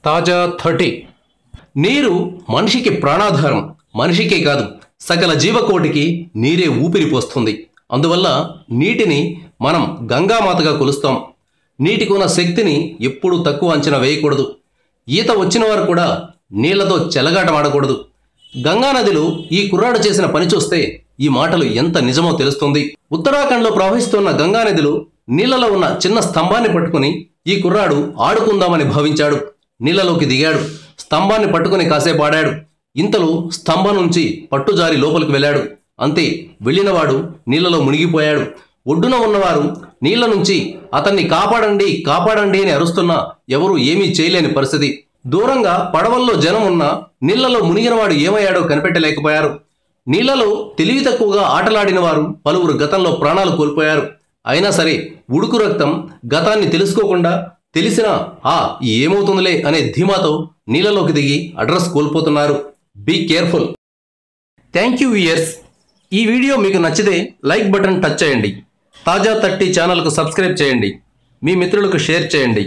తాజా 30 నీరు మనిషికి ప్రాణాధారం. మనిషికే కాదు, సకల జీవకోటికి నీరే ఊపిరి పోస్తుంది. అందువల్ల నీటిని మనం గంగామాతగా కొలుస్తాం. నీటికి ఉన్న శక్తిని ఎప్పుడూ తక్కువ అంచనా వేయకూడదు. ఈత వచ్చిన వారు కూడా నీళ్లతో చెలగాటమాడకూడదు. గంగానదిలో ఈ కుర్రాడు చేసిన పని చూస్తే ఈ మాటలు ఎంత నిజమో తెలుస్తుంది. ఉత్తరాఖండ్లో ప్రవహిస్తున్న గంగానదిలో నీళ్లలో ఉన్న చిన్న స్తంభాన్ని పట్టుకుని ఈ కుర్రాడు ఆడుకుందామని భావించాడు. నీళ్లలోకి దిగాడు. స్తంభాన్ని పట్టుకుని కాసేపు ఆడాడు. ఇంతలో స్తంభం నుంచి పట్టుజారి లోపలికి వెళ్ళాడు. అంతే, వెళ్ళినవాడు నీళ్లలో మునిగిపోయాడు. ఒడ్డున ఉన్నవారు నీళ్ల నుంచి అతన్ని కాపాడండి కాపాడండి అని అరుస్తున్నా ఎవరూ ఏమీ చేయలేని పరిస్థితి. దూరంగా పడవల్లో జనం ఉన్నా నీళ్లలో మునిగినవాడు ఏమయ్యాడో కనిపెట్టలేకపోయారు. నీళ్లలో తెలివి తక్కువగా ఆటలాడిన వారు పలువురు గతంలో ప్రాణాలు కోల్పోయారు. అయినా సరే ఉడుకు రక్తం గతాన్ని తెలుసుకోకుండా తెలిసినా ఏమవుతుందిలే అనే ధీమాతో నీళ్లలోకి దిగి అడ్రస్ కోల్పోతున్నారు. Be careful. Thank you viewers. ఈ వీడియో మీకు నచ్చితే లైక్ బటన్ టచ్ చేయండి. తాజా 30 ఛానల్కు సబ్స్క్రైబ్ చేయండి. మీ మిత్రులకు షేర్ చేయండి.